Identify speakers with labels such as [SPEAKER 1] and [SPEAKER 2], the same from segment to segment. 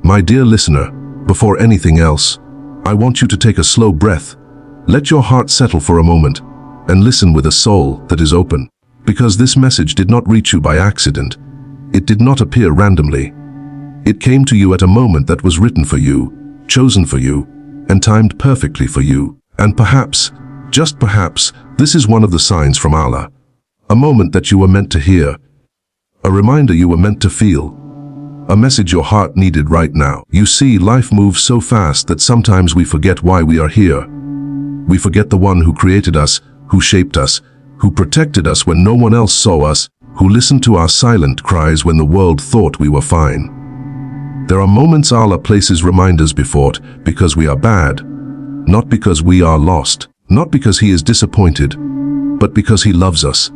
[SPEAKER 1] My dear listener, before anything else, I want you to take a slow breath. Let your heart settle for a moment and listen with a soul that is open. Because this message did not reach you by accident. It did not appear randomly. It came to you at a moment that was written for you, chosen for you, and timed perfectly for you. And perhaps, just perhaps, this is one of the signs from Allah. A moment that you were meant to hear. A reminder you were meant to feel. A message your heart needed right now. You see, life moves so fast that sometimes we forget why we are here. We forget the one who created us, who shaped us, who protected us when no one else saw us, who listened to our silent cries when the world thought we were fine. There are moments Allah places reminders before it because we are bad, not because we are lost, not because He is disappointed, but because He loves us,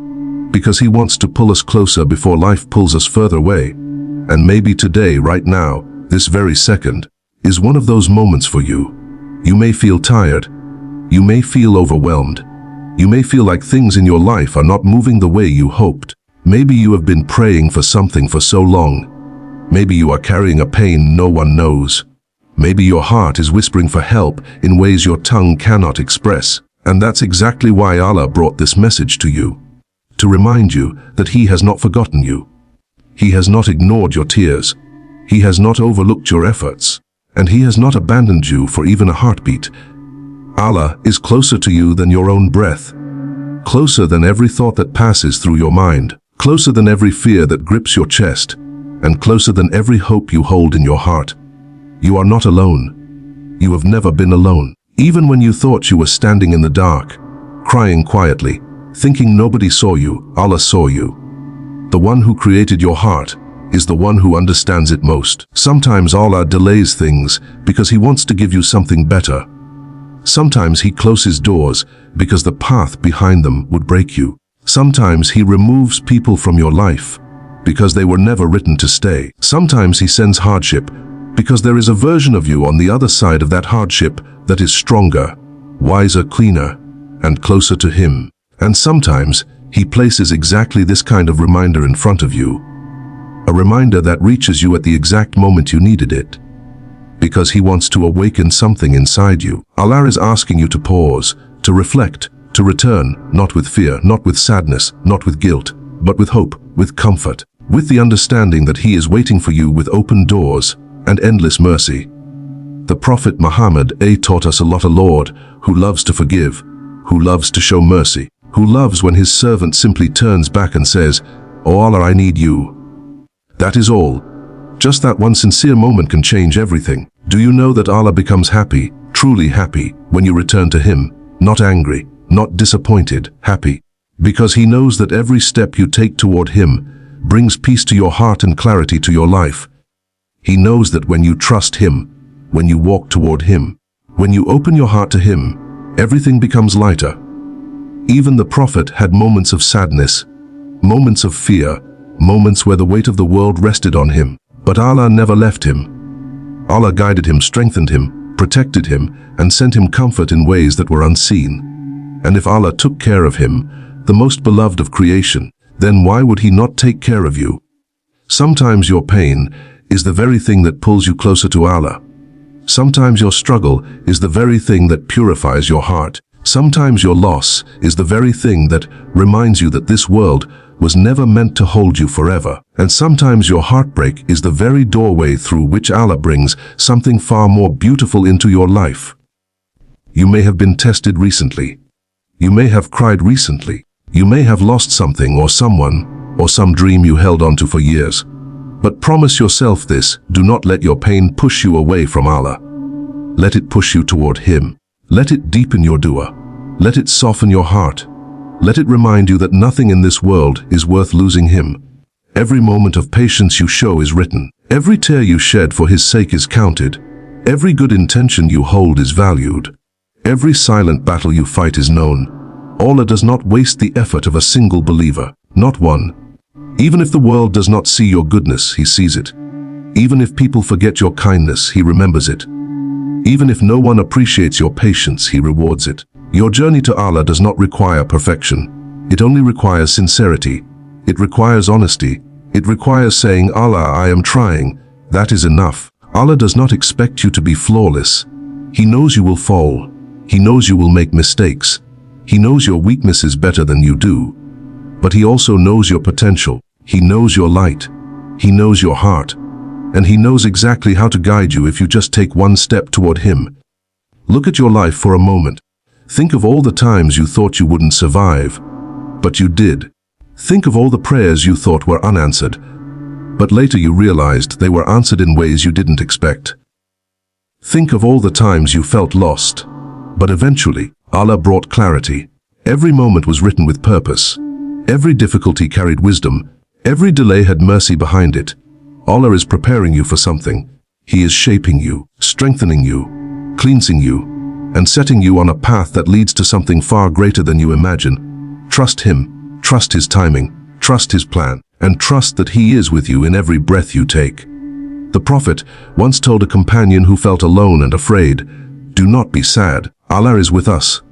[SPEAKER 1] because He wants to pull us closer before life pulls us further away. And maybe today, right now, this very second, is one of those moments for you. You may feel tired. You may feel overwhelmed. You may feel like things in your life are not moving the way you hoped. Maybe you have been praying for something for so long. Maybe you are carrying a pain no one knows. Maybe your heart is whispering for help in ways your tongue cannot express. And that's exactly why Allah brought this message to you. To remind you that He has not forgotten you. He has not ignored your tears. He has not overlooked your efforts. And He has not abandoned you for even a heartbeat. Allah is closer to you than your own breath. Closer than every thought that passes through your mind. Closer than every fear that grips your chest. And closer than every hope you hold in your heart. You are not alone. You have never been alone. Even when you thought you were standing in the dark, crying quietly, thinking nobody saw you, Allah saw you. The one who created your heart is the one who understands it most. Sometimes Allah delays things because He wants to give you something better. Sometimes He closes doors because the path behind them would break you. Sometimes He removes people from your life because they were never written to stay. Sometimes He sends hardship because there is a version of you on the other side of that hardship that is stronger, wiser, cleaner, and closer to Him. And sometimes He places exactly this kind of reminder in front of you. A reminder that reaches you at the exact moment you needed it. Because He wants to awaken something inside you. Allah is asking you to pause, to reflect, to return, not with fear, not with sadness, not with guilt, but with hope, with comfort, with the understanding that He is waiting for you with open doors and endless mercy. The Prophet Muhammad taught us a Lord who loves to forgive, who loves to show mercy, who loves when His servant simply turns back and says, "Oh Allah, I need you." That is all. Just that one sincere moment can change everything. Do you know that Allah becomes happy, truly happy, when you return to Him, not angry, not disappointed, happy? Because He knows that every step you take toward Him brings peace to your heart and clarity to your life. He knows that when you trust Him, when you walk toward Him, when you open your heart to Him, everything becomes lighter. Even the Prophet had moments of sadness, moments of fear, moments where the weight of the world rested on him. But Allah never left him. Allah guided him, strengthened him, protected him, and sent him comfort in ways that were unseen. And if Allah took care of him, the most beloved of creation, then why would He not take care of you? Sometimes your pain is the very thing that pulls you closer to Allah. Sometimes your struggle is the very thing that purifies your heart. Sometimes your loss is the very thing that reminds you that this world was never meant to hold you forever. And sometimes your heartbreak is the very doorway through which Allah brings something far more beautiful into your life. You may have been tested recently. You may have cried recently. You may have lost something or someone, or some dream you held onto for years. But promise yourself this: do not let your pain push you away from Allah. Let it push you toward Him. Let it deepen your dua. Let it soften your heart. Let it remind you that nothing in this world is worth losing Him. Every moment of patience you show is written. Every tear you shed for His sake is counted. Every good intention you hold is valued. Every silent battle you fight is known. Allah does not waste the effort of a single believer, not one. Even if the world does not see your goodness, He sees it. Even if people forget your kindness, He remembers it. Even if no one appreciates your patience, He rewards it. Your journey to Allah does not require perfection. It only requires sincerity. It requires honesty. It requires saying, "Allah, I am trying. That is enough. Allah does not expect you to be flawless. He knows you will fall. He knows you will make mistakes. He knows your weaknesses better than you do. But He also knows your potential. He knows your light. He knows your heart. And He knows exactly how to guide you if you just take one step toward Him. Look at your life for a moment. Think of all the times you thought you wouldn't survive, but you did. Think of all the prayers you thought were unanswered, but later you realized they were answered in ways you didn't expect. Think of all the times you felt lost, but eventually Allah brought clarity. Every moment was written with purpose. Every difficulty carried wisdom. Every delay had mercy behind it. Allah is preparing you for something. He is shaping you, strengthening you, cleansing you, and setting you on a path that leads to something far greater than you imagine. Trust Him, trust His timing, trust His plan, and trust that He is with you in every breath you take. The Prophet once told a companion who felt alone and afraid, "Do not be sad, Allah is with us."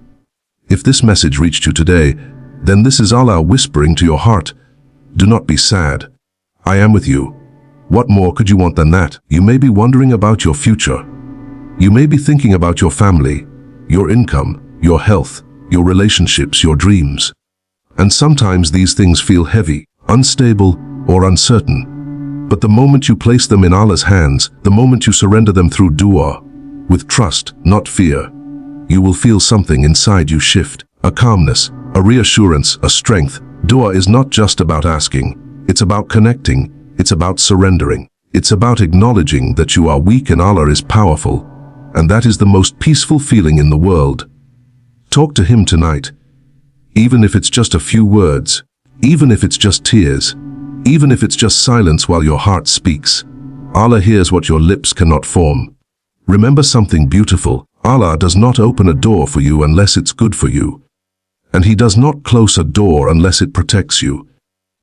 [SPEAKER 1] If this message reached you today, then this is Allah whispering to your heart, "Do not be sad. I am with you." What more could you want than that? You may be wondering about your future. You may be thinking about your family, your income, your health, your relationships, your dreams. And sometimes these things feel heavy, unstable, or uncertain. But the moment you place them in Allah's hands, the moment you surrender them through dua, with trust, not fear, you will feel something inside you shift, a calmness, a reassurance, a strength. Dua is not just about asking, it's about connecting, it's about surrendering, it's about acknowledging that you are weak and Allah is powerful, and that is the most peaceful feeling in the world. Talk to Him tonight, even if it's just a few words, even if it's just tears, even if it's just silence while your heart speaks. Allah hears what your lips cannot form. Remember something beautiful. Allah does not open a door for you unless it's good for you. And He does not close a door unless it protects you.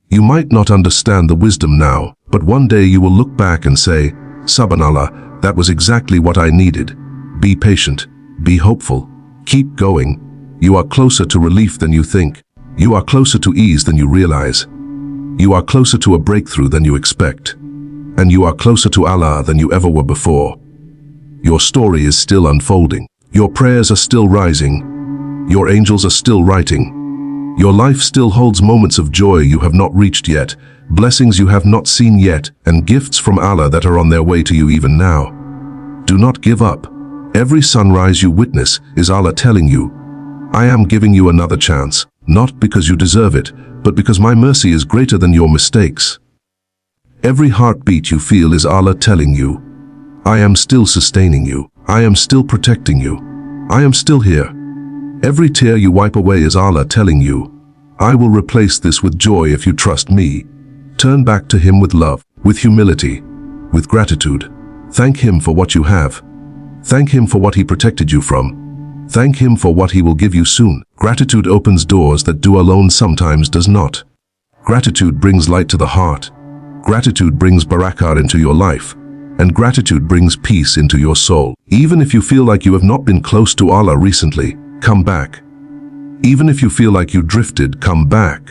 [SPEAKER 1] You might not understand the wisdom now, but one day you will look back and say, "Subhanallah, that was exactly what I needed." Be patient. Be hopeful. Keep going. You are closer to relief than you think. You are closer to ease than you realize. You are closer to a breakthrough than you expect. And you are closer to Allah than you ever were before. Your story is still unfolding. Your prayers are still rising. Your angels are still writing. Your life still holds moments of joy you have not reached yet, blessings you have not seen yet, and gifts from Allah that are on their way to you even now. Do not give up. Every sunrise you witness is Allah telling you, "I am giving you another chance, not because you deserve it, but because my mercy is greater than your mistakes." Every heartbeat you feel is Allah telling you, "I am still sustaining you. I am still protecting you. I am still here." Every tear you wipe away is Allah telling you, "I will replace this with joy if you trust me." Turn back to Him with love, with humility, with gratitude. Thank Him for what you have. Thank Him for what He protected you from. Thank Him for what He will give you soon. Gratitude opens doors that dua alone sometimes does not. Gratitude brings light to the heart. Gratitude brings barakah into your life. And gratitude brings peace into your soul. Even if you feel like you have not been close to Allah recently, come back. Even if you feel like you drifted, come back.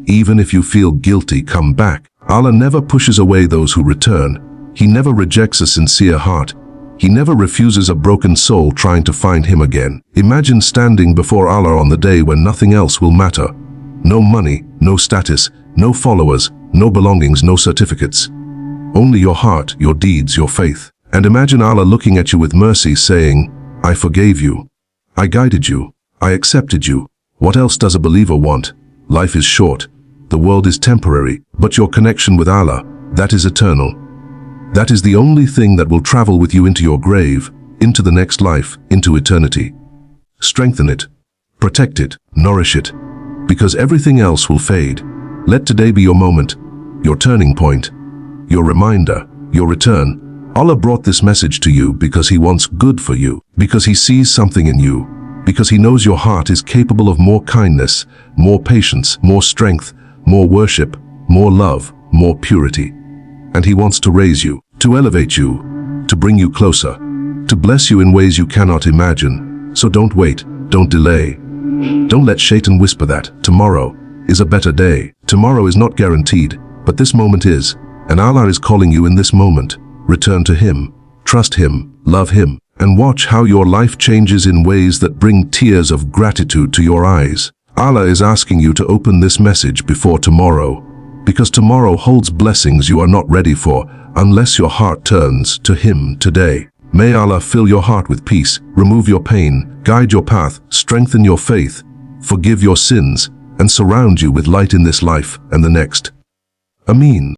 [SPEAKER 1] Even if you feel guilty, come back. Allah never pushes away those who return. He never rejects a sincere heart. He never refuses a broken soul trying to find Him again. Imagine standing before Allah on the day when nothing else will matter. No money, no status, no followers, no belongings, no certificates. Only your heart, your deeds, your faith. And imagine Allah looking at you with mercy saying, "I forgave you. I guided you. I accepted you." What else does a believer want? Life is short. The world is temporary. But your connection with Allah, that is eternal. That is the only thing that will travel with you into your grave, into the next life, into eternity. Strengthen it. Protect it. Nourish it. Because everything else will fade. Let today be your moment, your turning point, your reminder, your return. Allah brought this message to you because He wants good for you, because He sees something in you, because He knows your heart is capable of more kindness, more patience, more strength, more worship, more love, more purity. And He wants to raise you, to elevate you, to bring you closer, to bless you in ways you cannot imagine. So don't wait, don't delay. Don't let Shaitan whisper that tomorrow is a better day. Tomorrow is not guaranteed, but this moment is, and Allah is calling you in this moment. Return to Him, trust Him, love Him, and watch how your life changes in ways that bring tears of gratitude to your eyes. Allah is asking you to open this message before tomorrow, because tomorrow holds blessings you are not ready for unless your heart turns to Him today. May Allah fill your heart with peace, remove your pain, guide your path, strengthen your faith, forgive your sins, and surround you with light in this life and the next. Ameen.